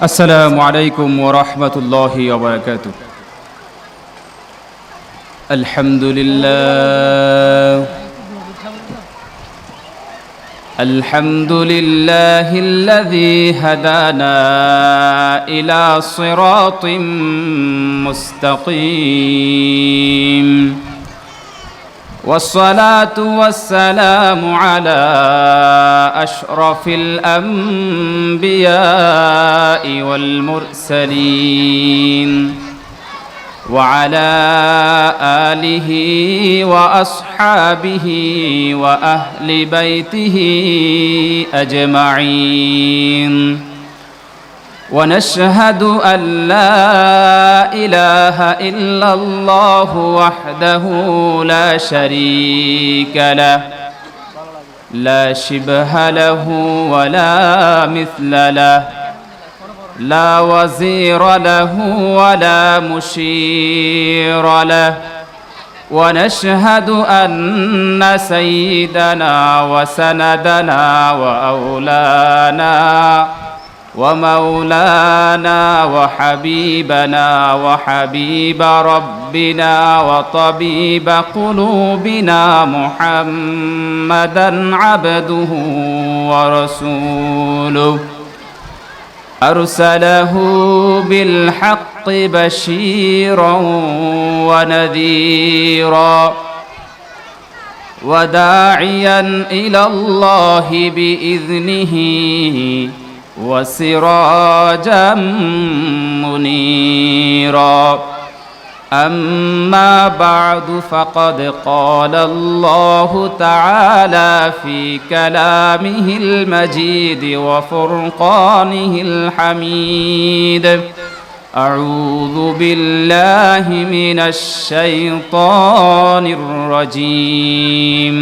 السلام عليكم ورحمة الله وبركاته. الحمد لله الذي هدانا إلى صراط مستقيم، والصلاة والسلام على أشرف الأنبياء والمرسلين وعلى آله وأصحابه وأهل بيته أجمعين، ونشهد أن لا إله إلا الله وحده لا شريك له، لا شبه له ولا مثل له، لا وزير له ولا مشير له. ونشهد أن سيدنا وسندنا وأولانا ومولانا وحبيبنا وحبيب ربنا وطبيب قلوبنا محمدا عبده ورسوله، أرسله بالحق بشيرا ونذيرا وداعيا إلى الله بإذنه وسراجا منيرا. أما بعد، فقد قال الله تعالى في كلامه المجيد وفرقانه الحميد: أعوذ بالله من الشيطان الرجيم،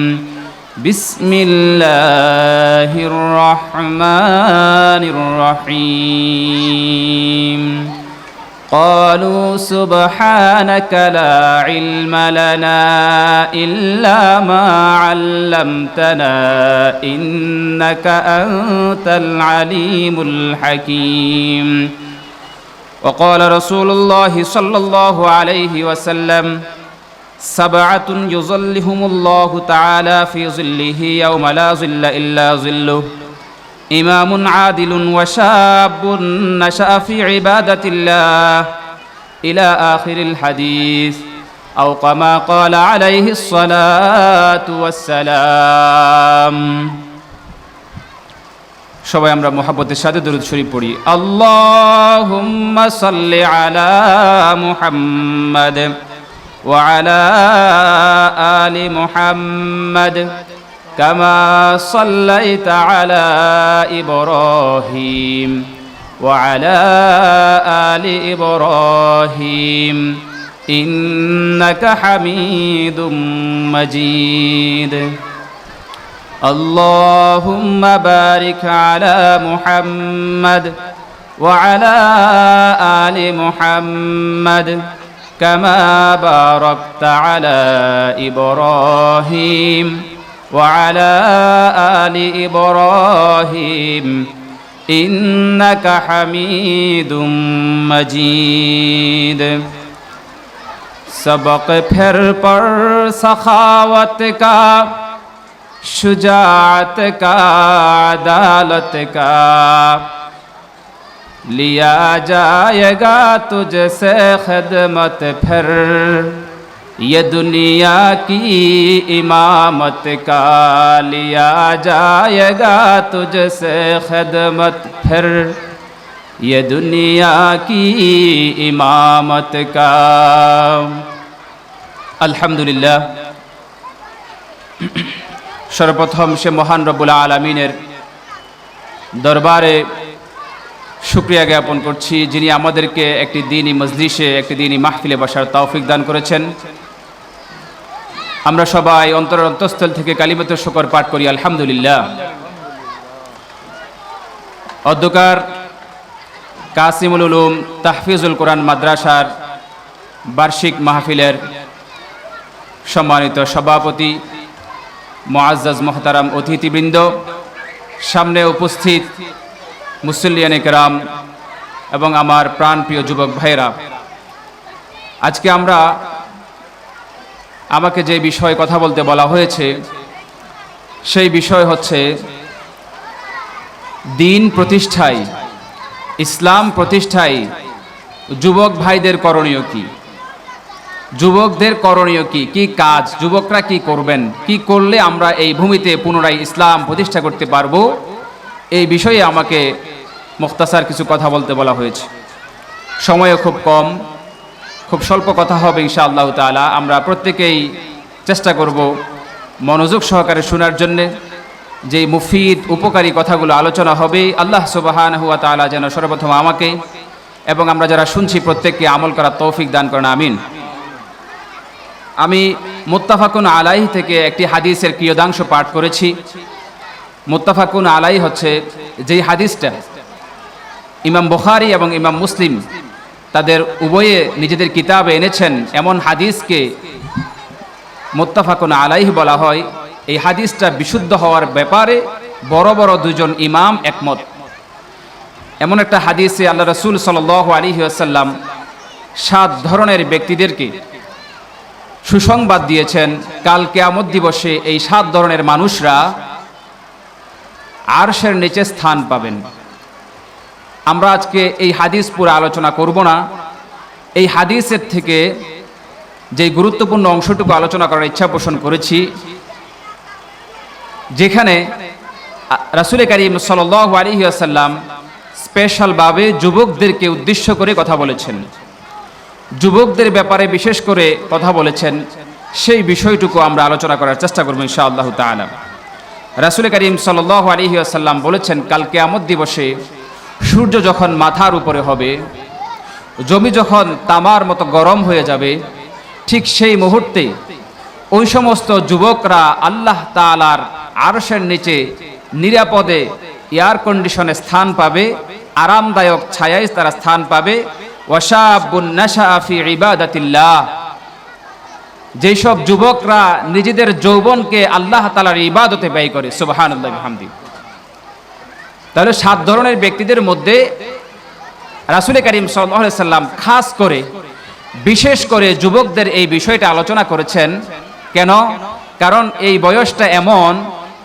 بسم الله الرحمن الرحيم. قالوا سبحانك لا علم لنا إلا ما علمتنا إنك أنت العليم الحكيم. وقال رسول الله صلى الله عليه وسلم: سبعة يظلهم الله تعالى في ظله يوم لا ظل إلا ظله: إمام عادل وشاب نشأ في عبادة الله، إلى آخر الحديث، أو كما قال عليه الصلاة والسلام. সবাই আমরা মুহাব্বতের সাথে দরুদ শরীফ পড়ি। আল্লাহুম্মা সাল্লি আলা মুহাম্মাদ ওয়া আলা আলি মুহাম্মাদ كما صليت على إبراهيم وعلى آل إبراهيم إنك حميد مجيد. اللهم بارك على محمد وعلى آل محمد كما باركت على إبراهيم وعلى آل إبراهيم إنك حميد مجيد. सबक फिर पर सखावत का, शुजाअत का, अदालत का लिया जाएगा तुझसे खिदमत। फिर ये दुनिया की इमामत का लिया जाएगा तुझसे खिदमत। फिर ये दुनिया की इमामत का। अल्हम्दुलिल्लाह, सर्वप्रथम से महान रब्बुल आलमीনের দরবারে শুকরিয়া জ্ঞাপন করছি, যিনি আমাদেরকে একটি দ্বীনি মজলিসে, একটি দ্বীনি মাহফিলে বসার তৌফিক দান করেছেন। আমরা সবাই অন্তরের অন্তঃস্থল থেকে কালিমাতুশ শুকর পাঠ করি আলহামদুলিল্লাহ। অধ্যকার কাসিমুল উলুম তাহফিজুল কোরআন মাদ্রাসার বার্ষিক মাহফিলের সম্মানিত সভাপতি, মুআজ্জাজ মোহতারাম অতিথিবৃন্দ, সামনে উপস্থিত মুসল্লিয়ানে কেরাম, এবং আমার প্রাণপ্রিয় যুবক ভাইয়েরা, আজকে আমাকে যে বিষয়ে কথা বলতে বলা হয়েছে সেই বিষয় হচ্ছে দ্বীন প্রতিষ্ঠায়, ইসলাম প্রতিষ্ঠায় যুবক ভাইদের করণীয় কি, যুবকদের করণীয় কি, কি কাজ, যুবকরা কি করবেন, কি করলে আমরা এই ভূমিতে পুনরায় ইসলাম প্রতিষ্ঠা করতে পারবো, এই বিষয়ে আমাকে মুখতাসার কিছু কথা বলতে বলা হয়েছে। সময়ও খুব কম, খুব স্বল্প কথা হবে ইনশাআল্লাহ তাআলা। আমরা প্রত্যেকেই চেষ্টা করব মনোযোগ সহকারে শোনার জন্যে। যে মুফিদ উপকারী কথাগুলো আলোচনা হবে, আল্লাহ সুবহানাহু ওয়া তাআলা যেন সর্বপ্রথম আমাকে এবং আমরা যারা শুনছি প্রত্যেককে আমল করার তৌফিক দান করেন, আমিন। আমি মুত্তাফাকুন আলাইহি থেকে একটি হাদিসের কিয়দাংশ পাঠ করেছি। মুত্তাফাকুন আলাইহি হচ্ছে যেই হাদিসটা ইমাম বুখারী এবং ইমাম মুসলিম তাদের উভয়ে নিজেদের কিতাবে এনেছেন, এমন হাদিসকে মুত্তাফাকুন আলাইহি বলা হয়। এই হাদিসটা বিশুদ্ধ হওয়ার ব্যাপারে বড় বড় দুজন ইমাম একমত। এমন একটা হাদিসে আল্লাহ রাসূল সাল্লাল্লাহু আলাইহি ওয়াসাল্লাম 7 ধরনের ব্যক্তিদেরকে সুসংবাদ দিয়েছেন, কাল কিয়ামত দিবসে এই 7 ধরনের মানুষরা আরশের নিচে স্থান পাবেন। আমরা আজকে এই হাদিস পুরো আলোচনা করব না। এই হাদিসের থেকে যে গুরুত্বপূর্ণ অংশটুকু আলোচনা করার ইচ্ছা পোষণ করেছি, যেখানে রাসূল করিম সাল্লাল্লাহু আলাইহি ওয়াসাল্লাম স্পেশালভাবে যুবকদেরকে উদ্দেশ্য করে কথা বলেছেন, যুবকদের ব্যাপারে বিশেষ করে কথা বলেছেন। সেই বিষয়টুকু আমরা আলোচনা করার চেষ্টা করব ইনশাআল্লাহ তাআলা। রাসূল করিম সাল্লাল্লাহু আলাইহি ওয়াসাল্লাম বলেছেন, কাল কিয়ামত দিবসে সূর্য যখন মাথার উপরে হবে, জমি যখন তামার মতো গরম হয়ে যাবে, ঠিক সেই মুহূর্তে ওই সমস্ত যুবকরা আল্লাহ তাআলার আরশের নিচে নিরাপদে এয়ার কন্ডিশনে স্থান পাবে, আরামদায়ক ছায়ায় তারা স্থান পাবে। ওয়াশাবুন নাশাআ ফি ইবাদাতিল্লাহ, যেসব যুবকরা নিজেদের যৌবনকে আল্লাহ তাআলার ইবাদতে ব্যয় করে, সুবহানাল্লাহি ওয়া বিহামদিহি। তাহলে 7 ধরনের ব্যক্তিদের মধ্যে রাসূল করিম সাল্লাল্লাহু আলাইহি সাল্লাম খাস করে বিশেষ করে যুবকদের এই বিষয়টা আলোচনা করেছেন। কেন? কারণ এই বয়সটা এমন,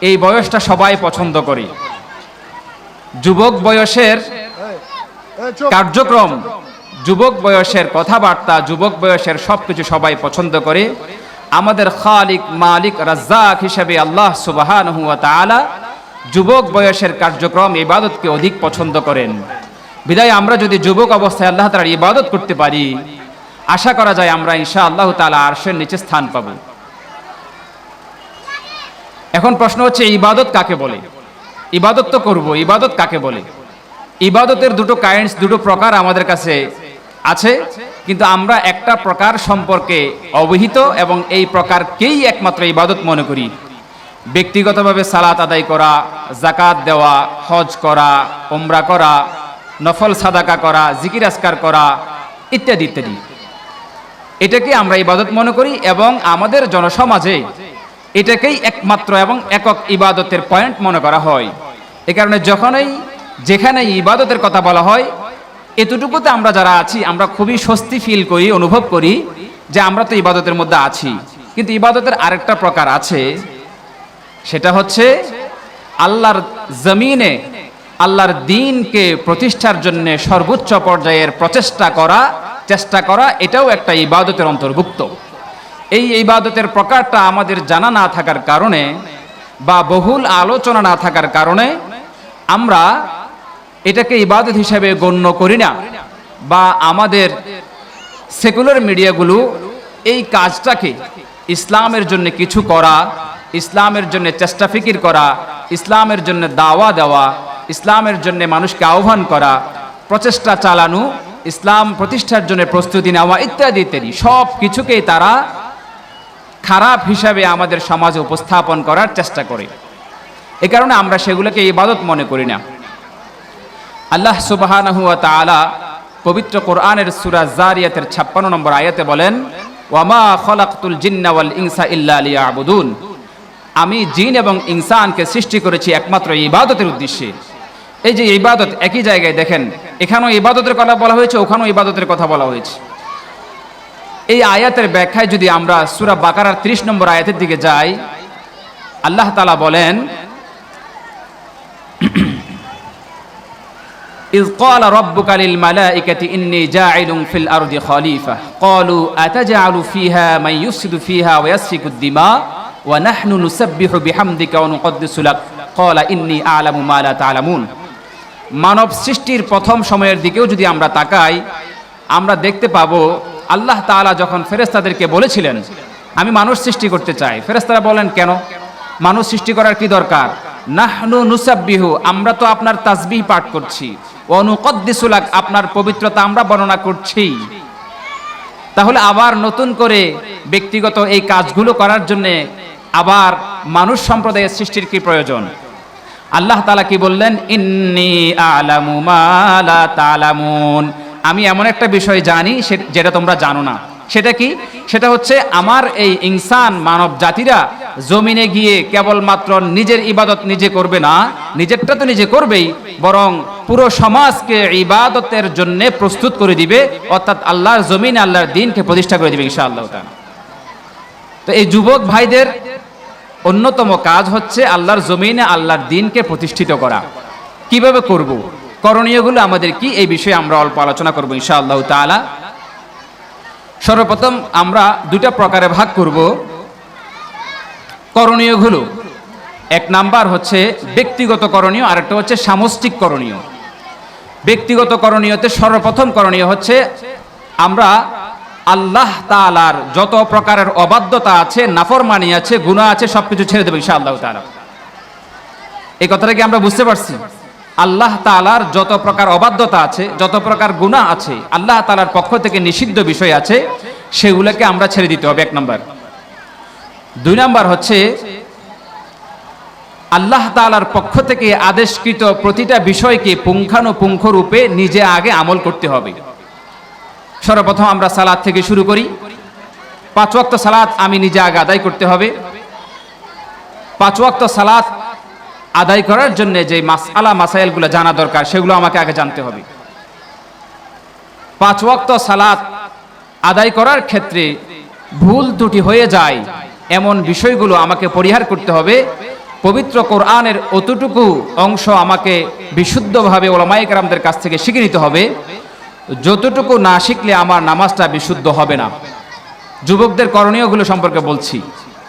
এই বয়সটা সবাই পছন্দ করে। যুবক বয়সের কার্যক্রম, যুবক বয়সের কথাবার্তা, যুবক বয়সের সবকিছু সবাই পছন্দ করে। আমাদের খালিক মালিক রাজ্জাক হিসেবে আল্লাহ সুবহানাহু ওয়া তাআলা যুবক বয়সের কার্যক্রম ইবাদতকে অধিক পছন্দ করেন। বিদায় আমরা যদি যুবক অবস্থায় আল্লাহ তাআলার ইবাদত করতে পারি, আশা করা যায় আমরা ইনশাআল্লাহ তাআলা আরশের নিচে স্থান পাব। এখন প্রশ্ন হচ্ছে, ইবাদত কাকে বলে? ইবাদত তো করব, ইবাদত কাকে বলে? ইবাদতের দুটো প্রকার আমাদের কাছে আছে, কিন্তু আমরা একটা প্রকার সম্পর্কে অবহিত এবং এই প্রকারকেই একমাত্র ইবাদত মনে করি। ব্যক্তিগতভাবে সালাত আদায় করা, যাকাত দেওয়া, হজ করা, উমরা করা, নফল সাদাকা করা, জিকির আজকার করা ইত্যাদি ইত্যাদি, এটাকে আমরা ইবাদত মনে করি এবং আমাদের জনসমাজে এটাকেই একমাত্র এবং একক ইবাদতের পয়েন্ট মনে করা হয়। এ কারণে যেখানে ইবাদতের কথা বলা হয়, এতটুকুতে আমরা যারা আছি আমরা খুবই স্বস্তি ফিল করি, অনুভব করি যে আমরা তো ইবাদতের মধ্যে আছি। কিন্তু ইবাদতের আরেকটা প্রকার আছে, সেটা হচ্ছে আল্লাহর জমিনে আল্লাহর দ্বীনকে প্রতিষ্ঠার জন্য সর্বোচ্চ পর্যায়ের চেষ্টা করা, এটাও একটা ইবাদতের অন্তর্ভুক্ত। এই ইবাদতের প্রকারটা আমাদের জানা না থাকার কারণে বা বহুল আলোচনা না থাকার কারণে আমরা এটাকে ইবাদত হিসেবে গণ্য করি না, বা আমাদের সেকুলার মিডিয়াগুলো এই কাজটাকে ইসলামের জন্য কিছু করা, ইসলামের জন্য চেষ্টা ফিকির করা, ইসলামের জন্য দাওয়া দেওয়া, ইসলামের জন্য মানুষকে আহ্বান করা, প্রচেষ্টা চালানো, ইসলাম প্রতিষ্ঠার জন্য প্রস্তুতি নেওয়া ইত্যাদি ইত্যাদি সব কিছুকেই তারা খারাপ হিসাবে আমাদের সমাজে উপস্থাপন করার চেষ্টা করে। এ কারণে আমরা সেগুলোকে ইবাদত মনে করি না। আল্লাহ সুবহানাহু ওয়া তাআলা পবিত্র কোরআনের সূরা যারিয়াতের 56 নম্বর আয়াতে বলেন, ওয়ামা খলাকতুল জিন্না ওয়াল ইনসা ইল্লা লিয়াবুদুন, আমি জিন এবং ইনসানকে সৃষ্টি করেছি একমাত্র ইবাদতের উদ্দেশ্যে। এই যে ইবাদত, একই জায়গায় দেখেন এখানেও ইবাদতের কথা বলা হয়েছে, ওখানেও ইবাদতের কথা বলা হয়েছে। এই আয়াতের ব্যাখ্যায় যদি আমরা সূরা বাকারার 30 নম্বর আয়াতের দিকে যাই, আল্লাহ তাআলা বলেন, إذ قال ربك للملائكة إني جاعل في الأرض خليفة قالوا أتجعل فيها من يفسد فيها ويسفك الدماء ونحن نسبح بحمدك ونقدس لك قال إني أعلم ما لا تعلمون। মানব সৃষ্টির প্রথম সময়ের দিকেও যদি আমরা তাকাই, আমরা দেখতে পাবো আল্লাহ তাআলা যখন ফেরেশতাদেরকে বলেছিলেন আমি মানুষ সৃষ্টি করতে চাই, ফেরেশতারা বলেন কেন, মানুষ সৃষ্টি করার কি দরকার? নাহনু নুসাব্বিহু, আমরা তো আপনার তাসবিহ পাঠ করছি, ওয়া নুকদ্দিসু লাক, আপনার পবিত্রতা আমরা বর্ণনা করছি। তাহলে আবার নতুন করে ব্যক্তিগত এই কাজগুলো করার জন্য আবার মানুষ সম্প্রদায়ের সৃষ্টির কি প্রয়োজন? আল্লাহ তাআলা কি বললেন? ইন্নী আ'লামু মা লা তা'লামুন, আমি এমন একটা বিষয় জানি যেটা তোমরা জানো না। সেটা কি? সেটা হচ্ছে আমার এই ইনসান মানব জাতিরা জমিনে গিয়ে কেবলমাত্র নিজের ইবাদত নিজে করবে না, নিজেরটা তো নিজে করবেই, বরং পুরো সমাজকে ইবাদতের জন্য প্রস্তুত করে দিবে, অর্থাৎ আল্লাহর জমিনে আল্লাহর দ্বীনকে প্রতিষ্ঠা করে দিবে ইনশাআল্লাহ তাআলা। তো এই যুবক ভাইদের অন্যতম কাজ হচ্ছে আল্লাহর জমিনে আল্লাহর দ্বীনকে প্রতিষ্ঠিত করা। কিভাবে করব? করণীয়গুলো আমাদের কি, এই বিষয়ে আমরা অল্প আলোচনা করব ইনশাআল্লাহ তাআলা। সর্বপ্রথম আমরা দুটা প্রকারে ভাগ করব করণীয়গুলো। এক নাম্বার হচ্ছে ব্যক্তিগত করণীয়, আরেকটা হচ্ছে সামষ্টিক করণীয়। ব্যক্তিগত করণীয়তে সর্বপ্রথম করণীয় হচ্ছে আমরা আল্লাহ তাআলার যত প্রকারের অবাধ্যতা আছে, নাফরমানি আছে, গুনাহ আছে, সবকিছু ছেড়ে দেব ইনশাআল্লাহ তাআলা। এই কথাটা কি আমরা বুঝতে পারছি? আল্লাহ তাআলার যত প্রকার অবাধ্যতা আছে, যত প্রকার গুনাহ আছে, আল্লাহ তাআলার পক্ষ থেকে নিষিদ্ধ বিষয় আছে, সেগুলোকে আমরা ছেড়ে দিতে হবে, এক নাম্বার। দুই নাম্বার হচ্ছে আল্লাহ তাআলার পক্ষ থেকে আদেশকৃত প্রতিটা বিষয়কে পুঙ্খানুপুঙ্খ রূপে নিজে আগে আমল করতে হবে। সর্বপ্রথম আমরা সালাত থেকে শুরু করি। 5 ওয়াক্ত সালাত আমি নিজে আগে আদায় করতে হবে। 5 ওয়াক্ত সালাত আদায় করার জন্য যে মাসআলা মাসাইলগুলো জানা দরকার, সেগুলো আমাকে আগে জানতে হবে। 5 ওয়াক্ত সালাত আদায় করার ক্ষেত্রে ভুল ত্রুটি হয়ে যায় এমন বিষয়গুলো আমাকে পরিহার করতে হবে। পবিত্র কোরআনের অতটুকু অংশ আমাকে বিশুদ্ধভাবে উলামায়ে কেরামদের কাছ থেকে শিখে নিতে হবে, যতটুকু না শিখলে আমার নামাজটা বিশুদ্ধ হবে না। যুবকদের করণীয়গুলো সম্পর্কে বলছি,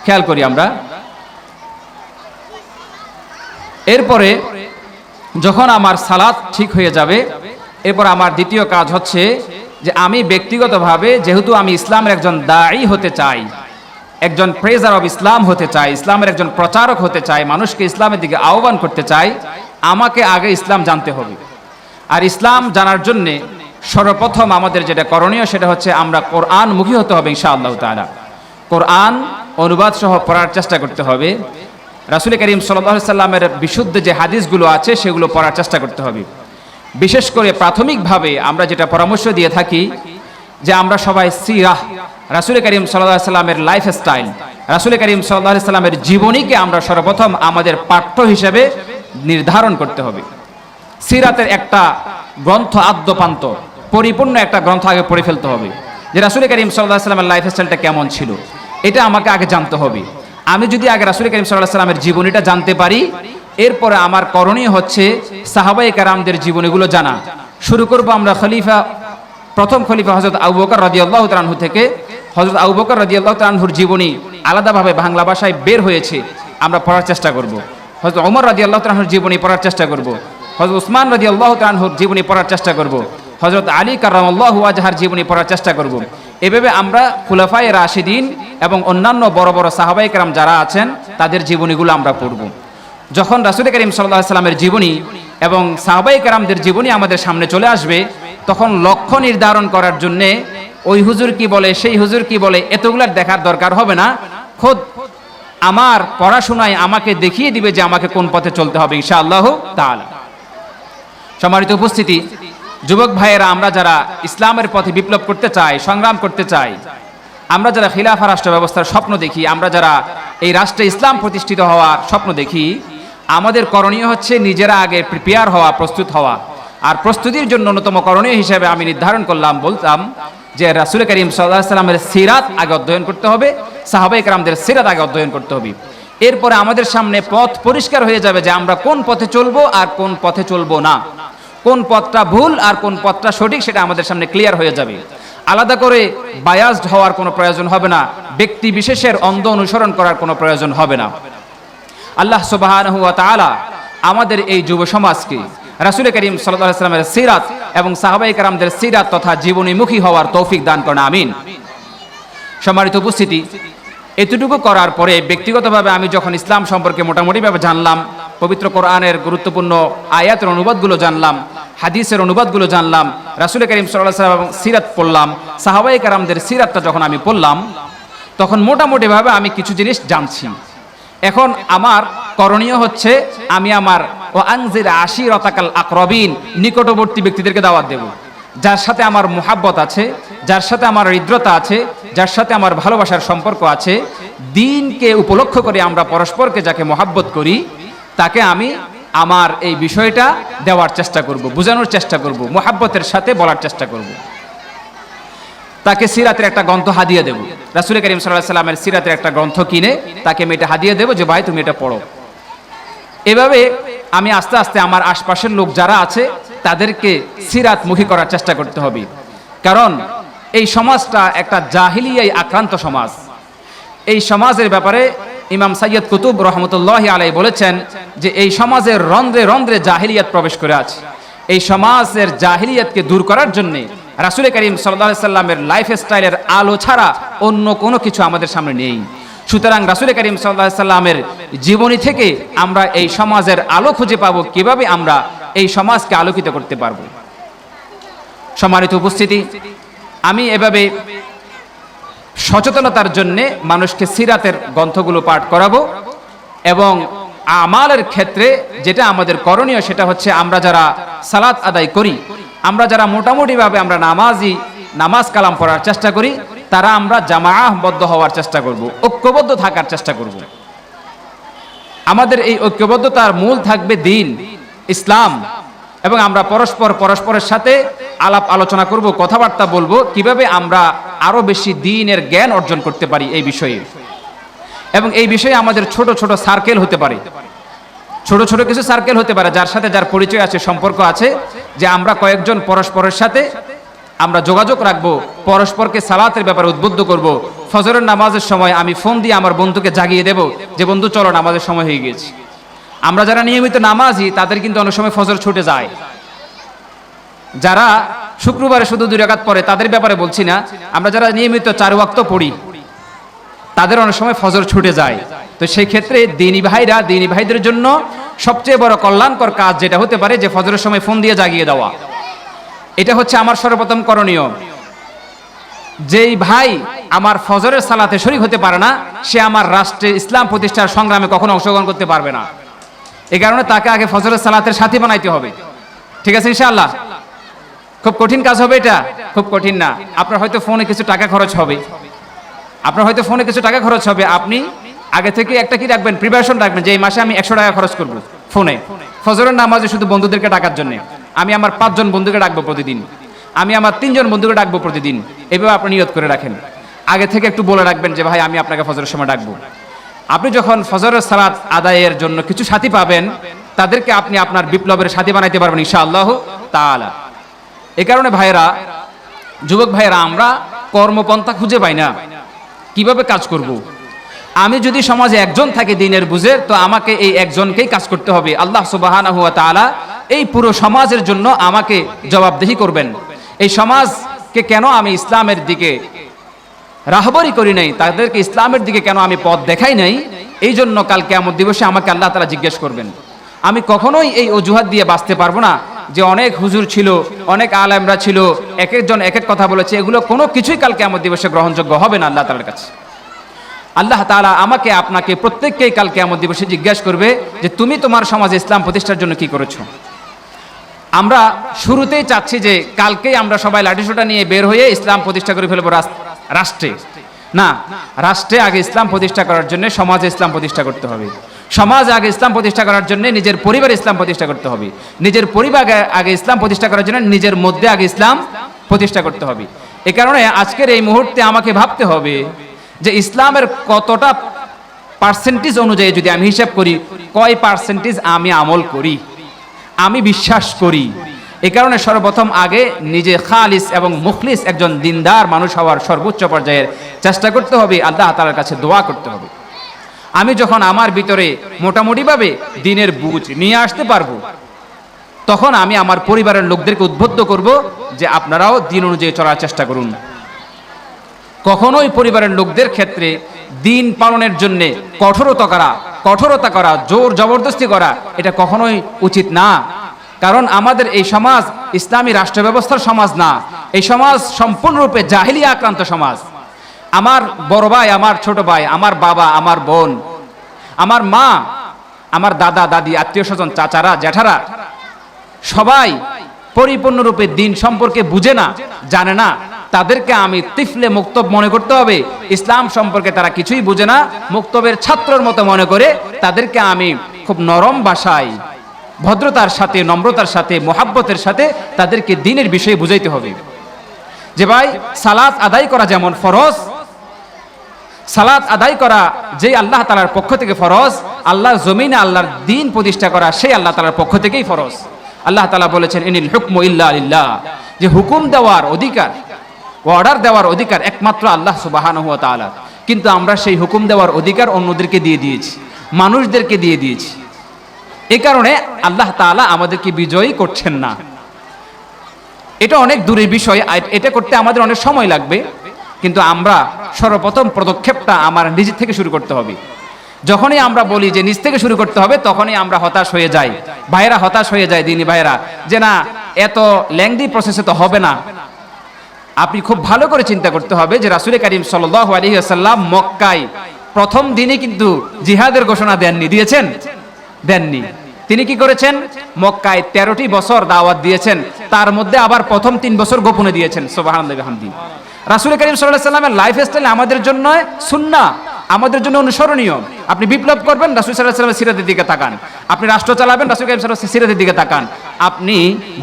খেয়াল করি আমরা। এরপরে যখন আমার সালাত ঠিক হয়ে যাবে, এরপর আমার দ্বিতীয় কাজ হচ্ছে যে আমি ব্যক্তিগতভাবে, যেহেতু আমি ইসলামের একজন দাঈ হতে চাই, একজন প্রেজার অফ ইসলাম হতে চাই, ইসলামের একজন প্রচারক হতে চাই, মানুষকে ইসলামের দিকে আহ্বান করতে চাই, আমাকে আগে ইসলাম জানতে হবে। আর ইসলাম জানার জন্যে সর্বপ্রথম আমাদের যেটা করণীয় সেটা হচ্ছে আমরা কোরআন মুখী হতে হবে ইনশাআল্লাহ তাআলা। কোরআন অনুবাদ সহ পড়ার চেষ্টা করতে হবে। রাসূল করিম সাল্লাল্লাহু আলাইহি সাল্লামের বিশুদ্ধ যে হাদিসগুলো আছে সেগুলো পড়ার চেষ্টা করতে হবে। বিশেষ করে প্রাথমিকভাবে আমরা যেটা পরামর্শ দিয়ে থাকি যে আমরা সবাই সিরাহ, রাসূল করিম সাল্লাল্লাহু আলাইহি সাল্লামের লাইফস্টাইল, রাসূল করিম সাল্লাল্লাহু আলাইহি সাল্লামের জীবনীকে আমরা সর্বপ্রথম আমাদের পাঠ্য হিসেবে নির্ধারণ করতে হবে। সিরাতের একটা গ্রন্থ আদ্যপান্ত পরিপূর্ণ একটা গ্রন্থ আগে পড়ে ফেলতে হবে, যে রাসূল করিম সাল্লাল্লাহু আলাইহি সাল্লামের লাইফস্টাইলটা কেমন ছিল, এটা আমাকে আগে জানতে হবে। আমি যদি আগে রাসূল করিম সাল্লাল্লাহু আলাইহি সাল্লামের জীবনীটা জানতে পারি, এরপরে আমার করণীয় হচ্ছে সাহাবায়ে কেরামদের জীবনীগুলো জানা। শুরু করব আমরা প্রথম খলিফা হযরত আবু বকর রাদিয়াল্লাহু তাআলা আনহু থেকে। হযরত আবু বকর রাদিয়াল্লাহু তাআলা আনহুর জীবনী আলাদাভাবে বাংলা ভাষায় বের হয়েছে, আমরা পড়ার চেষ্টা করব। হযরত ওমর রাদিয়াল্লাহু তাআলা আনহুর জীবনী পড়ার চেষ্টা করব। হযরত উসমান রাদিয়াল্লাহু তাআলা আনহুর জীবনী পড়ার চেষ্টা করব। হযরত আলী কাররামাল্লাহু ওয়াজহার জীবনী পড়ার চেষ্টা করব। এভাবে আমরা খুলাফায়ে রাশিদিন এবং অন্যান্য বড় বড় সাহাবায়ে কেরাম যারা আছেন তাদের জীবনীগুলো আমরা পড়ব। যখন রাসূল করিম সাল্লাল্লাহু আলাইহি সাল্লামের জীবনী এবং সাহাবায়ে কেরামদের জীবনী আমাদের সামনে চলে আসবে, তখন লক্ষ্য নির্ধারণ করার জন্য ওই হুজুর কি বলে, সেই হুজুর কি বলে, এতগুলার দেখার দরকার হবে না। খোদ আমার পড়াশোনায় আমাকে দেখিয়ে দিবে যে আমাকে কোন পথে চলতে হবে ইনশাআল্লাহ তাআলা। সম্মানিত উপস্থিতি, যুবক ভাইয়েরা, আমরা যারা ইসলামের পথে বিপ্লব করতে চাই, সংগ্রাম করতে চাই, আমরা যারা খিলাফা রাষ্ট্র ব্যবস্থার স্বপ্ন দেখি, আমরা যারা এই রাষ্ট্রে ইসলাম প্রতিষ্ঠিত হওয়ার স্বপ্ন দেখি, আমাদের করণীয় হচ্ছে নিজেরা আগে প্রিপেয়ার হওয়া, প্রস্তুত হওয়া। আর প্রস্তুতির জন্য অন্যতম করণীয় হিসেবে আমি নির্ধারণ করলাম, বলতাম যে রাসূল করিম সাল্লাল্লাহু আলাইহি সাল্লামের সিরাত আগে অধ্যয়ন করতে হবে, সাহাবায়ে কেরামদের সিরাত আগে অধ্যয়ন করতে হবে। এরপরে আমাদের সামনে পথ পরিষ্কার হয়ে যাবে যে আমরা কোন পথে চলবো আর কোন পথে চলবো না, কোন পথটা ভুল আর কোন পথটা সঠিক, সেটা আমাদের সামনে ক্লিয়ার হয়ে যাবে। আলাদা করে বায়াসড হওয়ার কোনো প্রয়োজন হবে না, ব্যক্তি বিশেষের অন্ধ অনুসরণ করার কোনো প্রয়োজন হবে না। আল্লাহ সুবহানাহু ওয়া তাআলা আমাদের এই যুব সমাজকে রাসূল করিম সাল্লাল্লাহু আলাইহি ওয়াসাল্লামের সিরাত এবং সাহাবায়ে কেরামদের সিরাত তথা জীবনীমুখী হওয়ার তৌফিক দান করেন, আমিন। সম্মানিত উপস্থিতি, এতটুকু করার পরে ব্যক্তিগতভাবে আমি যখন ইসলাম সম্পর্কে মোটামুটিভাবে জানলাম, পবিত্র কোরআনের গুরুত্বপূর্ণ আয়াতের অনুবাদগুলো জানলাম, হাদিসের অনুবাদগুলো জানলাম, রাসূল করিম সাল্লাল্লাহু আলাইহি ওয়াসাল্লাম সিরাত পড়লাম, সাহাবায়ে কেরামদের সিরাতটা যখন আমি পড়লাম, তখন মোটামুটিভাবে আমি কিছু জিনিস জানছি। এখন আমার করণীয় হচ্ছে আমি আমার ও আনজির আশিরাতাকাল আকরাবিন, নিকটবর্তী ব্যক্তিদেরকে দাওয়াত দেব, যার সাথে আমার মুহাব্বত আছে, যার সাথে আমার হৃদ্রতা আছে, যার সাথে আমার ভালোবাসার সম্পর্ক আছে। দ্বীনকে উপলক্ষ করে আমরা পরস্পরকে যাকে মুহাব্বত করি, তাকে আমি আমার এই বিষয়টা দেওয়ার চেষ্টা করব, বোঝানোর চেষ্টা করব, মুহাব্বতের সাথে বলার চেষ্টা করব। তাকে সিরাতের একটা গ্রন্থ হাদিয়া দেব, রাসূল করিম সাল্লাল্লাহু আলাইহি সাল্লামের সিরাতের একটা গ্রন্থ কিনে তাকে আমি এটা হাদিয়া দেব যে ভাই তুমি এটা পড়ো। এভাবে আমি আস্তে আস্তে আমার আশপাশের লোক যারা আছে তাদেরকে সিরাতমুখী করার চেষ্টা করতে হবে, কারণ এই সমাজটা একটা জাহিলিয়ায় আক্রান্ত সমাজ। এই সমাজের ব্যাপারে ইমাম সাইয়্যিদ কুতুব রহমতুল্লাহি আলাইহি বলেছেন যে এই সমাজের রন্ধ্রে রন্ধ্রে জাহিলিয়াত প্রবেশ করে আছে। এই সমাজের জাহিলিয়াতকে দূর করার জন্য রাসূল করিম সাল্লাল্লাহু আলাইহি সাল্লামের লাইফ স্টাইলের আলো ছাড়া অন্য কোনো কিছু আমাদের সামনে নেই। সুতরাং রাসূল করিম সাল্লাল্লাহু আলাইহি সাল্লামের জীবনী থেকে আমরা এই সমাজের আলো খুঁজে পাবো, কিভাবে আমরা এই সমাজকে আলোকিত করতে পারবো। সম্মানিত উপস্থিতি, আমি এভাবে সচেতনতার জন্যে মানুষকে সিরাতের গ্রন্থগুলো পাঠ করাবো এবং আমালের ক্ষেত্রে যেটা আমাদের করণীয় সেটা হচ্ছে আমরা যারা সালাত আদায় করি, আমরা যারা মোটামুটিভাবে আমরা নামাজ কালাম পড়ার চেষ্টা করি, তারা আমরা জামাআহবদ্ধ হওয়ার চেষ্টা করব, ঐক্যবদ্ধ থাকার চেষ্টা করব। আমাদের এই ঐক্যবদ্ধতার মূল থাকবে দ্বীন, ইসলাম, এবং আমরা পরস্পরের সাথে আলাপ আলোচনা করব, কথাবার্তা বলবো কিভাবে আমরা আরো বেশি দ্বীনের জ্ঞান অর্জন করতে পারি এই বিষয়ে। এবং এই বিষয়ে আমাদের ছোট ছোট সার্কেল হতে পারে, ছোট ছোট কিছু সার্কেল হতে পারে যার সাথে যার পরিচয় আছে, সম্পর্ক আছে, যে আমরা কয়েকজন পরস্পরের সাথে আমরা যোগাযোগ রাখবো, পরস্পরকে সালাতের ব্যাপারে উদ্বুদ্ধ করব। ফজরের নামাজের সময় আমি ফোন দিয়ে আমার বন্ধুকে জাগিয়ে দেব যে বন্ধু চলো নামাজের সময় হয়ে গেছে। আমরা যারা নিয়মিত নামাজি তাদের কিন্তু অনেক সময় ফজর ছুটে যায়। যারা শুক্রবারে শুধু 2 রাকাত পড়ে তাদের ব্যাপারে বলছি না, আমরা যারা নিয়মিত 4 ওয়াক্ত পড়ি তাদের অনেক সময় ফজর ছুটে যায়। তো সেই ক্ষেত্রে দ্বীনী ভাইদের জন্য সবচেয়ে বড় কল্যাণকর কাজ যেটা হতে পারে যে ফজরের সময় ফোন দিয়ে জাগিয়ে দেওয়া। এটা হচ্ছে আমার সর্বপ্রথম করণীয়। যেই ভাই আমার ফজরের সালাতে শরীক হতে পারে না, সে আমার রাষ্ট্রে ইসলাম প্রতিষ্ঠার সংগ্রামে কখনো অংশগ্রহণ করতে পারবে না। এই কারণে তাকে আগে ফজরের সালাতের সাথী বানাইতে হবে। ঠিক আছে ইনশাআল্লাহ? খুব কঠিন কাজ হবে এটা? খুব কঠিন না। আপনার হয়তো ফোনে কিছু টাকা খরচ হবে, আপনি আগে থেকে একটা কি রাখবেন, প্রিপারেশন রাখবেন যে এই মাসে আমি 100 টাকা খরচ করব ফোনে ফজরের নামাজে শুধু বন্ধুদেরকে ডাকার জন্য। আমি আমার 5 জন বন্ধুকে ডাকবো প্রতিদিন, আমি আমার 3 জন বন্ধুকে ডাকবো প্রতিদিন। এভাবে আপনি নিয়ত করে রাখেন, আগে থেকে একটু বলে রাখবেন যে ভাই আমি আপনাকে ফজরের সময় ডাকবো। আপনি যখন ফজরের সালাত আদায়ের জন্য কিছু সাথী পাবেন, তাদেরকে আপনি আপনার বিপ্লবের সাথী বানাইতে পারবেন ইনশাআল্লাহ তাআলা। এই কারণে ভাইয়েরা, যুবক ভাইয়েরা, আমরা কর্মপন্থা খুঁজে পাই না কিভাবে কাজ করব। আমি যদি সমাজে একজন থাকে দ্বীনের বুঝের, তো আমাকে এই একজনকেই কাজ করতে হবে। আল্লাহ সুবহানাহু ওয়া তাআলা এই পুরো সমাজের জন্য আমাকে জবাবদিহি করবেন। এই সমাজকে কেন আমি ইসলামের দিকে রাহবরি করি নাই, তাদেরকে ইসলামের দিকে কেন আমি পথ দেখাই নাই, এই জন্য কাল কিয়ামত দিবসে আমাকে আল্লাহ তাআলা জিজ্ঞেস করবেন। আমি কখনোই এই অজুহাত দিয়ে বাঁচতে পারবো না যে অনেক হুজুর ছিল, অনেক আলেমরা ছিল, এক একজন এক এক কথা বলেছে, এগুলো কোনো কিছুই কাল কিয়ামত দিবসে গ্রহণযোগ্য হবে না আল্লাহ তাআলার কাছে। আল্লাহ তাআলা আমাকে আপনাকে প্রত্যেককেই কাল কিয়ামত দিবসে জিজ্ঞাসা করবে যে তুমি তোমার সমাজে ইসলাম প্রতিষ্ঠার জন্য কি করেছো। আমরা শুরুতেই চাচ্ছি যে কালকেই আমরা সবাই লাঠিসোঁটা নিয়ে বের হয়ে ইসলাম প্রতিষ্ঠা করে ফেলবো রাষ্ট্রে। না, রাষ্ট্রে আগে ইসলাম প্রতিষ্ঠা করার জন্য সমাজে ইসলাম প্রতিষ্ঠা করতে হবে। সমাজ আগে ইসলাম প্রতিষ্ঠা করার জন্য নিজের পরিবার ইসলাম প্রতিষ্ঠা করতে হবে, নিজের পরিবার আগে ইসলাম প্রতিষ্ঠা করার জন্য নিজের মধ্যে আগে ইসলাম প্রতিষ্ঠা করতে হবে। এ কারণে আজকের এই মুহূর্তে আমাকে ভাবতে হবে যে ইসলামের কতটা পার্সেন্টেজ অনুযায়ী যদি আমি হিসাব করি, কয় পার্সেন্টেজ আমি আমল করি, আমি বিশ্বাস করি। এ কারণে সর্বপ্রথম আগে নিজে খালিস এবং মুখলিস একজন দিনদার মানুষ হওয়ার সর্বোচ্চ পর্যায়ের চেষ্টা করতে হবে, আল্লাহ তাআলার কাছে দোয়া করতে হবে। আমি যখন আমার ভিতরে মোটামুটিভাবে দিনের বুঝ নিয়ে আসতে পারবো, তখন আমি আমার পরিবারের লোকদেরকে উদ্বুদ্ধ করব যে আপনারাও দিন অনুযায়ী চলার চেষ্টা করুন। কখনোই পরিবারের লোকদের ক্ষেত্রে দিন পালনের জন্য কঠোরতা করা, জোর জবরদস্তি করা, এটা কখনোই উচিত না। কারণ আমাদের এই সমাজ ইসলামী রাষ্ট্র ব্যবস্থার সমাজ না, এই সমাজ সম্পূর্ণরূপে জাহিলিয়া আক্রান্ত সমাজ। আমার বড় ভাই, আমার ছোট ভাই, আমার বাবা, আমার বোন, আমার মা, আমার দাদা দাদি, আত্মীয় স্বজন, চাচারা, জ্যাঠারা সবাই পরিপূর্ণরূপে দিন সম্পর্কে বুঝে না, জানে না। তাদেরকে আমি তিফলে মুক্তব মনে করতে হবে। ইসলাম সম্পর্কে তারা কিছুই বুঝে না, মুক্তবের ছাত্রর মতো মনে করে তাদেরকে আমি খুব নরম ভাষায়, ভদ্রতার সাথে, নম্রতার সাথে, মোহাব্বতের সাথে তাদেরকে দিনের বিষয়ে বুঝাইতে হবে যে ভাই, সালাত আদায় করা যেমন ফরজ, সালাত আদায় করা যে আল্লাহ তাআলার পক্ষ থেকে ফরজ, আল্লাহর জমিনে আল্লাহর দ্বীন প্রতিষ্ঠা করা সেই আল্লাহ তাআলার পক্ষ থেকেই ফরজ। আল্লাহ তাআলা বলেছেন, ইনিল হুকমু ইল্লা লিল্লাহ, যে হুকুম দেওয়ার অধিকার, অর্ডার দেওয়ার অধিকার একমাত্র আল্লাহ সুবহানাহু ওয়া তাআলা। কিন্তু আমরা সেই হুকুম দেওয়ার অধিকার অন্যদেরকে দিয়ে দিয়েছি, মানুষদেরকে দিয়ে দিয়েছি। এ কারণে আল্লাহ তাআলা আমাদেরকে বিজয়ী করছেন না। এটা অনেক দূরের বিষয়, এটা করতে আমাদের অনেক সময় লাগবে। কিন্তু আমরা সর্বপ্রথম পদক্ষেপটা আমার নিজ থেকে শুরু করতে হবে। যখনই আমরা বলি যে নিজ থেকে শুরু করতে হবে, তখনই আমরা হতাশ হয়ে যাই। ভাইয়েরা হতাশ হয়ে যায়, দিনী ভাইয়েরা, যে না, এত লেংদি প্রসেসে তো হবে না। আপনি খুব ভালো করে চিন্তা করতে হবে যে রাসূল করিম সাল্লাল্লাহু আলাইহি ওয়াসাল্লাম মক্কায় প্রথম দিনে কিন্তু জিহাদের ঘোষণা দেননি, দিয়েছেন? দেননি। তিনি কি করেছেন? মক্কায় 13টি বছর দাওয়াত দিয়েছেন, তার মধ্যে আবার প্রথম 3 বছর গোপনে দিয়েছেন। সুবহানাল্লাহি ওয়া বিহামদিহি। রাসূল করিম সাল্লাল্লাহু আলাইহি ওয়াসাল্লামের লাইফস্টাইল আমাদের জন্য সুন্নাহ, আমাদের জন্য অনুসরণীয়। আপনি বিপ্লব করবেন, রাসূল সাল্লাল্লাহু আলাইহি ওয়াসাল্লামের সিরাতের দিকে তাকান। আপনি রাষ্ট্র চালাবেন, রাসূল করিম সাল্লাল্লাহু আলাইহি ওয়াসাল্লামের সিরাতের দিকে তাকান। আপনি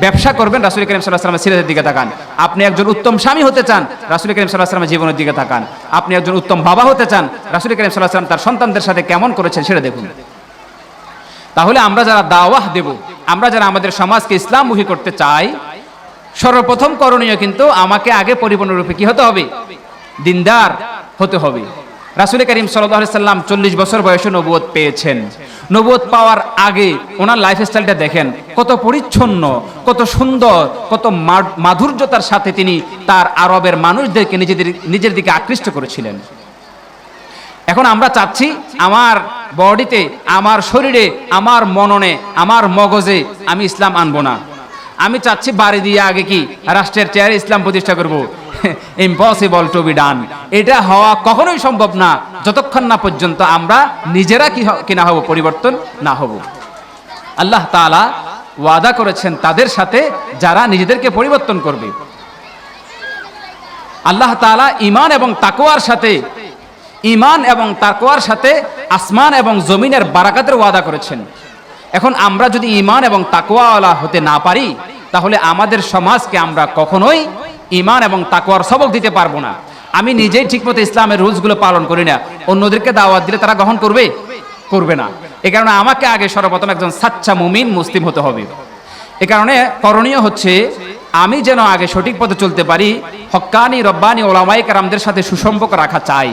ব্যবসা করবেন, রাসূল করিম সাল্লাল্লাহু আলাইহি ওয়াসাল্লামের সিরাতের দিকে তাকান। আপনি একজন উত্তম স্বামী হতে চান, রাসূল করিম সাল্লাল্লাহু আলাইহি ওয়াসাল্লামের জীবনের দিকে তাকান। আপনি একজন উত্তম বাবা হতে চান, রাসূল করিম সাল্লাল্লাহু আলাইহি ওয়াসাল্লাম তার সন্তানদের সাথে কেমন করেছেন সেটা দেখুন। তাহলে আমরা যারা দাওয়াহ দেব, আমরা যারা আমাদের সমাজকে ইসলামমুখী করতে চাই, সর্বপ্রথম করণীয় কিন্তু আমাকে আগে পরিপূর্ণরূপে কি হতে হবে? দিনদার হতে হবে। রাসূল করিম সাল্লাল্লাহু আলাইহি সাল্লাম 40 বছর বয়সে নবুয়ত পেয়েছেন। নবুয়ত পাওয়ার আগে ওনার লাইফস্টাইলটা দেখেন, কত পরিচ্ছন্ন, কত সুন্দর, কত মাধুর্যতার সাথে তিনি তার আরবের মানুষদেরকে নিজের দিকে আকৃষ্ট করেছিলেন। এখন আমরা চাচ্ছি আমার বডিতে, আমার শরীরে, আমার মননে, আমার মগজে আমি ইসলাম আনবো না। আমি চাচ্ছি বাড়ি দিয়ে আগে কি রাষ্ট্রের চেয়ারে ইসলাম প্রতিষ্ঠা করব। Impossible to be done. এটা হওয়া কখনোই সম্ভব না যতক্ষণ না পর্যন্ত আমরা নিজেরা কি না হব, পরিবর্তন না হব। আল্লাহ তাআলা ওয়াদা করেছেন তাদের সাথে যারা নিজেদেরকে পরিবর্তন করবে। আল্লাহ তাআলা ঈমান এবং তাকওয়ার সাথে আসমান এবং জমিনের বারাকাতের ওয়াদা করেছেন। এখন আমরা যদি ঈমান এবং তাকওয়াওয়ালা হতে না পারি, তাহলে আমাদের সমাজকে আমরা কখনোই ঈমান এবং তাকওয়ার সবক দিতে পারবো না। আমি নিজেই ঠিকমতো ইসলামের রুলসগুলো পালন করি না, অন্যদেরকে দাওয়াত দিলে তারা গ্রহণ করবে না। এ কারণে আমাকে আগে সর্বপ্রথম একজন সাচ্চা মুমিন মুসলিম হতে হবে। এ কারণে করণীয় হচ্ছে আমি যেন আগে সঠিক পথে চলতে পারি, হক্কানি রব্বানি ওলামায়ে কেরামদের সাথে সুসম্পর্ক রাখা চাই।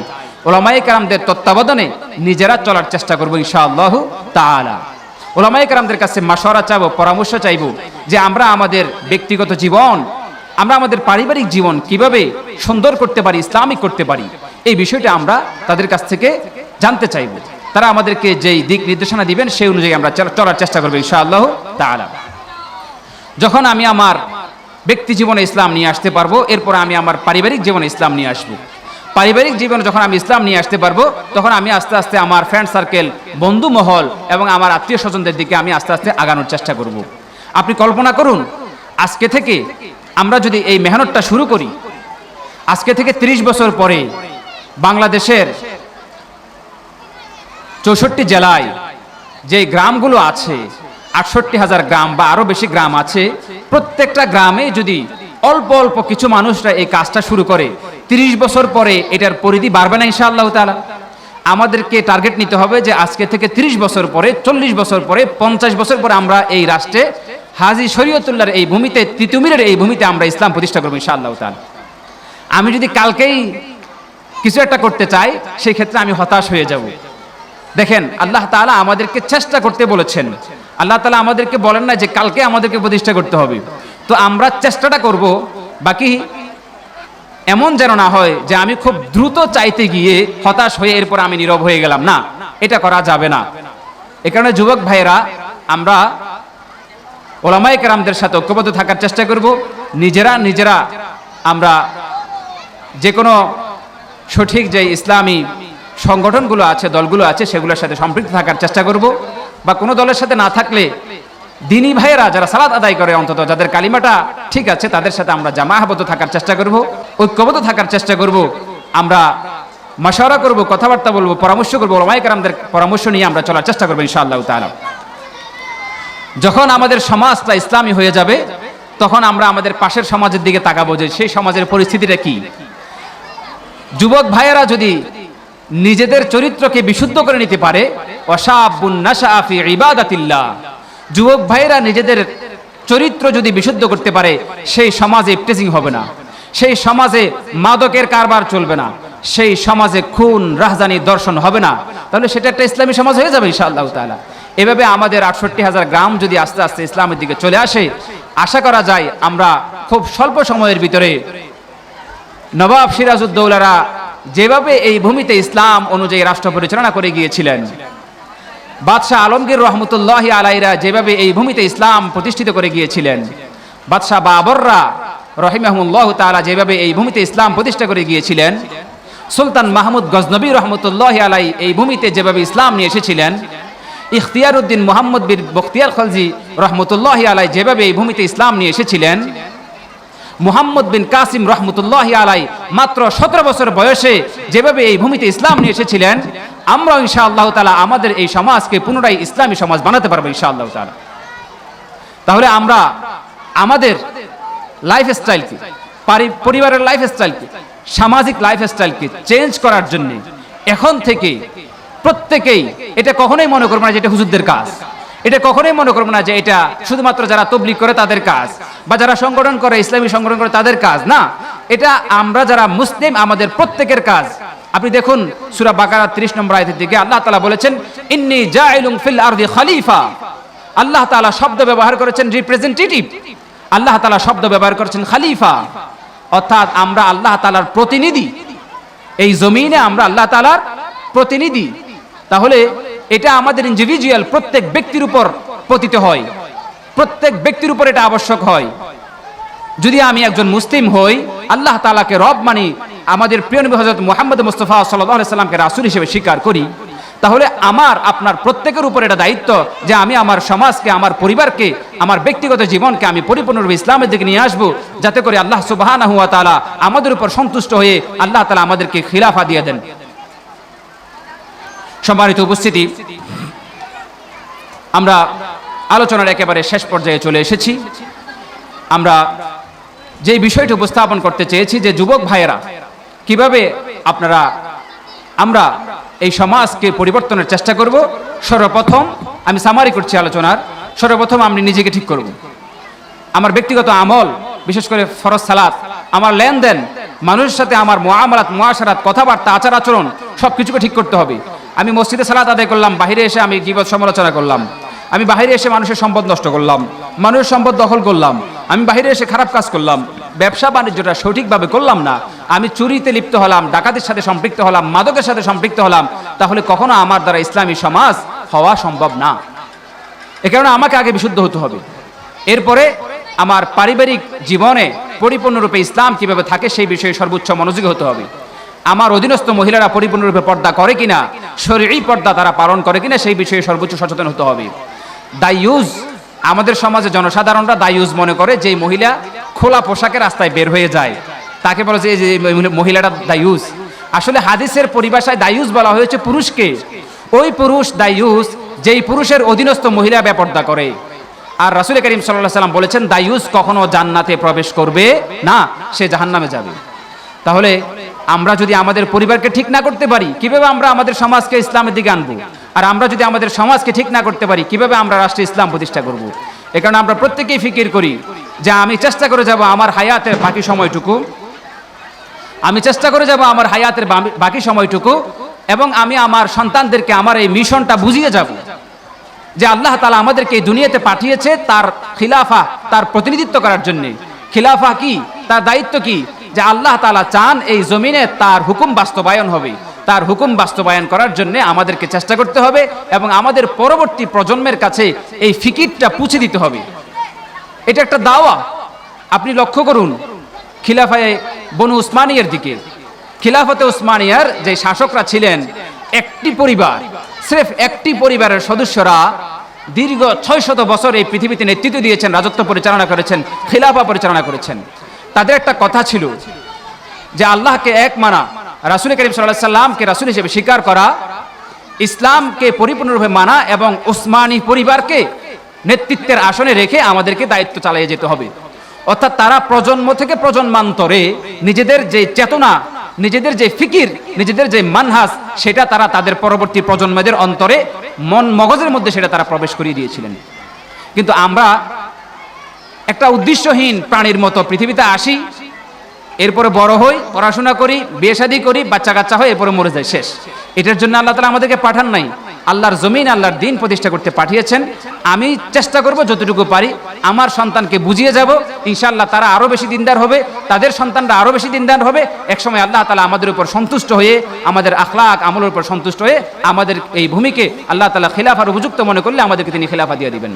ওলামায়ে কেরামদের তত্ত্বাবধানে নিজেরা চলার চেষ্টা করবো ইনশাআল্লাহু তাআলা। ওলামায়ে কেরামদের কাছে মাশওয়ারা চাইবো, পরামর্শ চাইবো যে আমরা আমাদের ব্যক্তিগত জীবন, আমরা আমাদের পারিবারিক জীবন কিভাবে সুন্দর করতে পারি, ইসলামিক করতে পারি, এই বিষয়টা আমরা তাদের কাছ থেকে জানতে চাইবো। তারা আমাদেরকে যেই দিক নির্দেশনা দিবেন সেই অনুযায়ী আমরা চলার চেষ্টা করবো ইনশাআল্লাহু তাআলা। যখন আমি আমার ব্যক্তি জীবনে ইসলাম নিয়ে আসতে পারবো, এরপর আমি আমার পারিবারিক জীবনে ইসলাম নিয়ে আসবো। পারিবারিক জীবনে যখন আমি ইসলাম নিয়ে আসতে পারবো, তখন আমি আস্তে আস্তে আমার ফ্রেন্ড সার্কেল, বন্ধু মহল এবং আমার আত্মীয় স্বজনদের দিকে আমি আস্তে আস্তে আগানোর চেষ্টা করব। আপনি কল্পনা করুন, আজকে থেকে আমরা যদি এই মেহনতটা শুরু করি, আজকে থেকে 30 বছর পরে বাংলাদেশের 64 জেলায় যে গ্রামগুলো আছে 68,000 গ্রাম বা আরো বেশি গ্রাম আছে, প্রত্যেকটা গ্রামে যদি অল্প অল্প কিছু মানুষরা এই কাজটা শুরু করে, 30 বছর পরে এটার পরিধি বাড়বে না ইনশাআল্লাহ তাআলা। আমাদেরকে টার্গেট নিতে হবে যে আজকে থেকে 30 বছর পরে, 40 বছর পরে, 50 বছর পরে আমরা এই রাষ্ট্রে হাজী শরীয়তুল্লাহর এই ভূমিতে, তিতুমিরের এই ভূমিতে আমরা ইসলাম প্রতিষ্ঠা করবো ইনশাআল্লাহ তাআলা। আমি যদি কালকেই কিছু একটা করতে চাই, সেই ক্ষেত্রে আমি হতাশ হয়ে যাব। দেখেন, আল্লাহ তাআলা আমাদেরকে চেষ্টা করতে বলেছেন। আল্লাহ তাআলা আমাদেরকে বলেন না যে কালকে আমাদেরকে প্রতিষ্ঠা করতে হবে। তো আমরা চেষ্টাটা করব, বাকি এমন যেন না হয় যে আমি খুব দ্রুত চাইতে গিয়ে হতাশ হয়ে এরপর আমি নীরব হয়ে গেলাম। না, এটা করা যাবে না। এ কারণে যুবক ভাইয়েরা, আমরা ওলামায়ে কেরামদের সাথে ঐক্যবদ্ধ থাকার চেষ্টা করব। নিজেরা আমরা যে কোনো সঠিক যে ইসলামী সংগঠনগুলো আছে, দলগুলো আছে, সেগুলোর সাথে সম্পৃক্ত থাকার চেষ্টা করব। বা কোনো দলের সাথে না থাকলে দিনী ভাইয়েরা যারা সালাত আদায় করে, অন্তত যাদের কালিমাটা ঠিক আছে, তাদের সাথে আমরা জামাহবদ্ধ থাকার চেষ্টা করব, ঐক্যবদ্ধ থাকার চেষ্টা করব। আমরা মাশওয়ারা করব, কথাবার্তা বলবো, পরামর্শ করবো, ওলামায়ে কেরামদের পরামর্শ নিয়ে আমরা চলার চেষ্টা করবো ইনশাআল্লাহ তাআলা। যখন আমাদের সমাজটা ইসলামী হয়ে যাবে, তখন আমরা আমাদের পাশের সমাজের দিকে তাকাবো যে সেই সমাজের পরিস্থিতিটা কি। যুবক ভাইয়েরা যদি নিজেদের চরিত্রকে বিশুদ্ধ করে নিতে পারে, ওয়াশাবুন নাশআ ফি ইবাদাতিল্লাহ, যুবক ভাইয়েরা নিজেদের চরিত্র যদি বিশুদ্ধ করতে পারে, সেই সমাজে ইফতেজিং হবে না, সেই সমাজে মাদকের কারবার চলবে না, সেই সমাজে খুন রাহজানি দর্শন হবে না। তাহলে সেটা একটা ইসলামী সমাজ হয়ে যাবে ইনশাআল্লাহ তাআলা। এভাবে আমাদের 68,000 গ্রাম যদি আস্তে আস্তে ইসলামের দিকে চলে আসে, আশা করা যায় আমরা খুব স্বল্প সময়ের ভিতরে নবাব সিরাজউদ্দৌলারা যেভাবে এই ভূমিতে ইসলাম অনুযায়ী রাষ্ট্র পরিচালনা করে গিয়েছিলেন, বাদশাহ আলমগীর রহমতুল্লাহি আলাইরা যেভাবে এই ভূমিতে ইসলাম প্রতিষ্ঠিত করে গিয়েছিলেন, বাদশাহ বাবররা রহিমাহুল্লাহ তাআলা যেভাবে এই ভূমিতে ইসলাম প্রতিষ্ঠা করে গিয়েছিলেন, সুলতান মাহমুদ গজনবী রহমতুল্লাহি আলাই এই ভূমিতে যেভাবে ইসলাম নিয়ে এসেছিলেন, ইখতিয়ারউদ্দিন মুহাম্মদ বিন বখতিয়ার খলজি রহমতুল্লাহি আলাই যেভাবে এই ভূমিতে ইসলাম নিয়ে এসেছিলেন, মুহাম্মদ বিন কাসিম রহমতুল্লাহি আলাই মাত্র 17 বছর বয়সে যেভাবে এই ভূমিতে ইসলাম নিয়ে এসেছিলেন, আমরা ইনশাআল্লাহ তাআলা আমাদের এই সমাজকে পুনরায় ইসলামী সমাজ বানাতে পারবো ইনশাআল্লাহ তাআলা। তাহলে আমরা আমাদের লাইফস্টাইলকে, পরিবারের লাইফস্টাইলকে, সামাজিক লাইফস্টাইলকে চেঞ্জ করার জন্য এখন থেকে প্রত্যেকেই, এটা কখনোই মনে করবো না যে এটা হুজুরদের কাজ, এটা কখনোই মনে করবো না যে এটা শুধুমাত্র যারা তাবলীগ করে তাদের কাজ, বা যারা সংগঠন করে, ইসলামী সংগঠন করে তাদের কাজ না, এটা আমরা যারা মুসলিম আমাদের প্রত্যেকের কাজ। আপনি দেখুন সূরা বাকারা 30 নম্বর আয়াতের দিকে আল্লাহ তাআলা বলেছেন, ইন্নী জাইলুন ফিল আরদি খলিফা। আল্লাহ তাআলা শব্দ ব্যবহার করেছেন রিপ্রেজেন্টেটিভ, আল্লাহ তাআলা শব্দ ব্যবহার করেছেন খলিফা, অর্থাৎ আমরা আল্লাহ তাআলার প্রতিনিধি, এই জমিনে আমরা আল্লাহ তাআলার প্রতিনিধি। তাহলে এটা আমাদের ইন্ডিভিজুয়াল প্রত্যেক ব্যক্তির উপর পতিত হয়, প্রত্যেক ব্যক্তির উপর এটা আবশ্যক হয়। যদি আমি একজন মুসলিম হই, আল্লাহ তাআলাকে রব মানি, আমাদের প্রিয় নবী হযরত মুহাম্মদ মুস্তাফা সাল্লাল্লাহু আলাইহি সাল্লামকে রাসূল হিসেবে স্বীকার করি, তাহলে আমার আপনার প্রত্যেকের উপর এটা দায়িত্ব যে আমি আমার সমাজকে, আমার পরিবারকে, আমার ব্যক্তিগত জীবনকে আমি পরিপূর্ণরূপে ইসলামের দিকে নিয়ে আসবো, যাতে করে আল্লাহ সুবহানাহু ওয়া তাআলা আমাদের উপর সন্তুষ্ট হয়ে আল্লাহ তাআলা আমাদেরকে খিলাফা দিয়ে দেন। সম্মানিত উপস্থিতি, আমরা আলোচনার একেবারে শেষ পর্যায়ে চলে এসেছি। আমরা যে বিষয়টি উপস্থাপন করতে চেয়েছি যে যুবক ভাইয়েরা কিভাবে আমরা এই সমাজকে পরিবর্তনের চেষ্টা করব। সর্বপ্রথম আমি সামারি করছি আলোচনার, সর্বপ্রথম আমি নিজেকে ঠিক করব, আমার ব্যক্তিগত আমল, বিশেষ করে ফরজ সালাত, আমার লেনদেন, মানুষের সাথে আমার মুআমালাত, মুআশারাত, কথাবার্তা, আচার আচরণ সবকিছুকে ঠিক করতে হবে। আমি মসজিদে সালাত আদায় করলাম, বাহিরে এসে আমি গীবত সমালোচনা করলাম, আমি বাহিরে এসে মানুষের সম্পদ নষ্ট করলাম, মানুষের সম্পদ দখল করলাম, আমি বাহিরে এসে খারাপ কাজ করলাম, ব্যবসা বাণিজ্যটা সঠিকভাবে করলাম না, আমি চুরিতে লিপ্ত হলাম, ডাকাতির সাথে সম্পৃক্ত হলাম, মাদকের সাথে সম্পৃক্ত হলাম, তাহলে কখনো আমার দ্বারা ইসলামী সমাজ হওয়া সম্ভব না। এ কারণে আমাকে আগে বিশুদ্ধ হতে হবে, এরপরে আমার পারিবারিক জীবনে পরিপূর্ণরূপে ইসলাম কিভাবে থাকে সেই বিষয়ে সর্বোচ্চ মনোযোগী হতে হবে। আমার অধীনস্থ মহিলারা পরিপূর্ণরূপে পর্দা করে কিনা, শরীরী পর্দা তারা পালন করে কিনা সেই বিষয়ে সর্বোচ্চ সচেতন হতে হবে। দায়ুজ, আমাদের সমাজে জনসাধারণরা দায়ুজ মনে করে যে মহিলা খোলা পোশাকে রাস্তায় বের হয়ে যায় তাকে বলে যে মহিলাটা দায়ুজ। আসলে হাদিসের পরিভাষায় দায়ুজ বলা হয়েছে পুরুষকে। ওই পুরুষ দায়ুজ যেই পুরুষের অধীনস্থ মহিলা বেপর্দা করে। আর রাসূল করিম সাল্লাল্লাহু আলাইহি সাল্লাম বলেছেন দায়ুস কখনো জান্নাতে প্রবেশ করবে না, সে জাহান্নামে যাবে। তাহলে আমরা যদি আমাদের পরিবারকে ঠিক না করতে পারি, কিভাবে আমরা আমাদের সমাজকে ইসলামের দিকে আনবো? আর আমরা যদি আমাদের সমাজকে ঠিক না করতে পারি, কিভাবে আমরা রাষ্ট্রে ইসলাম প্রতিষ্ঠা করব? এ কারণে আমরা প্রত্যেকেই ফিকির করি যে আমি চেষ্টা করে যাব আমার হায়াতের বাকি সময়টুকু, এবং আমি আমার সন্তানদেরকে আমার এই মিশনটা বুঝিয়ে যাব যে আল্লাহ তাআলা আমাদেরকে এই দুনিয়াতে পাঠিয়েছে তার খিলাফা, তার প্রতিনিধিত্ব করার জন্য। খিলাফা কি, তার দায়িত্ব কি? যে আল্লাহ তাআলা চান এই জমিনে তার হুকুম বাস্তবায়ন হবে। তার হুকুম বাস্তবায়ন করার জন্য আমাদেরকে চেষ্টা করতে হবে এবং আমাদের পরবর্তী প্রজন্মের কাছে এই ফিকিরটা পৌঁছে দিতে হবে। এটা একটা দাওয়া। আপনি লক্ষ্য করুন খিলাফায়ে বনু উসমানিয়ার দিকে। খিলাফতে উসমানিয়ার যে শাসকরা ছিলেন, একটি পরিবার, স্রেফ একটি পরিবারের সদস্যরা দীর্ঘ 600 বছর এই পৃথিবীতে নেতৃত্ব দিয়েছেন, রাজত্ব পরিচালনা করেছেন, খিলাফা পরিচালনা করেছেন। তাদের একটা কথা ছিল যে আল্লাহকে এক মানা, রাসূল করিম সাল্লাল্লাহু আলাইহি সাল্লামকে রাসূল হিসেবে স্বীকার করা, ইসলামকে পরিপূর্ণরূপে মানা এবং উসমানী পরিবারকে নেতৃত্বের আসনে রেখে আমাদেরকে দায়িত্ব চালিয়ে যেতে হবে। অর্থাৎ তারা প্রজন্ম থেকে প্রজন্মান্তরে নিজেদের যে চেতনা, নিজেদের যে ফিকির, নিজেদের যে মানহাজ, সেটা তারা তাদের পরবর্তী প্রজন্মদের অন্তরে, মন মগজের মধ্যে সেটা তারা প্রবেশ করিয়ে দিয়েছিলেন। কিন্তু আমরা একটা উদ্দেশ্যহীন প্রাণীর মতো পৃথিবীতে আসি, এরপরে বড় হই, পড়াশোনা করি, বিয়ে শাদী করি, বাচ্চা কাচ্চা হয়, এরপরে মরে যায়, শেষ। এটার জন্য আল্লাহ তাআলা আমাদেরকে পাঠান নাই, আল্লাহর জমিন, আল্লাহর দিন প্রতিষ্ঠা করতে পাঠিয়েছেন। আমি চেষ্টা করব যতটুকু পারি আমার সন্তানকে বুঝিয়ে যাব, ইনশাআল্লাহ তারা আরো বেশি দিনদার হবে, তাদের সন্তানরা আরো বেশি দিনদার হবে। একসময় আল্লাহ তাআলা আমাদের উপর সন্তুষ্ট হয়ে, আমাদের আখলাক আমলের উপর সন্তুষ্ট হয়ে আমাদের এই ভূমিকে আল্লাহ তাআলা খিলাফার উপযুক্ত মনে করলে আমাদেরকে তিনি খিলাফা দিয়ে দিবেন।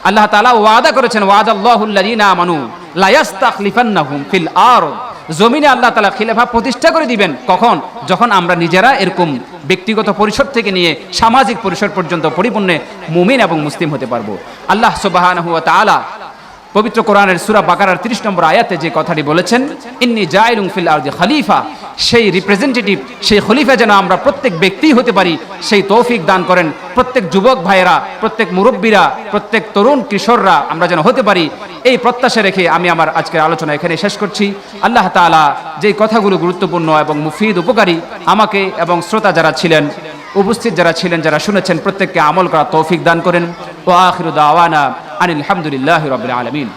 আল্লাহ তাআলা ওয়াদা করেছেন, ওয়াদাল্লাহুল্লাযীনা আমানু লা ইস্তাখলিফান্নাহুম ফিল আরদ, জমিনে আল্লাহ তাআলা খিলাফা প্রতিষ্ঠা করে দিবেন। কখন? যখন আমরা নিজেরা এরকম ব্যক্তিগত পরিসর থেকে নিয়ে সামাজিক পরিসর পর্যন্ত পরিপূর্ণ মুমিন এবং মুসলিম হতে পারবো। আল্লাহ সুবহানাহু ওয়া তাআলা পবিত্র কোরআনের সূরা বাকারার 30 নম্বর আয়াতে যে কথাটি বলেছেন, ইন্নী জাইলুন ফিল আরদি খলিফা, সেই রিপ্রেজেন্টেটিভ, সেই খলিফা যেন আমরা প্রত্যেক ব্যক্তিই হতে পারি, সেই তৌফিক দান করেন। প্রত্যেক যুবক ভাইয়েরা, প্রত্যেক মুরব্বীরা, প্রত্যেক তরুণ কিশোররা আমরা যেন হতে পারি, এই প্রত্যাশা রেখে আমি আমার আজকের আলোচনা এখানে শেষ করছি। আল্লাহ তাআলা যেই কথাগুলো গুরুত্বপূর্ণ এবং মুফিদ, উপকারী, আমাকে এবং শ্রোতা যারা ছিলেন, উপস্থিত যারা ছিলেন, যারা শুনেছেন, প্রত্যেককে আমল করা তৌফিক দান করেন। ওয়া আখিরু দাওয়ানা আনিল হামদুলিল্লাহি রাব্বিল আলামিন।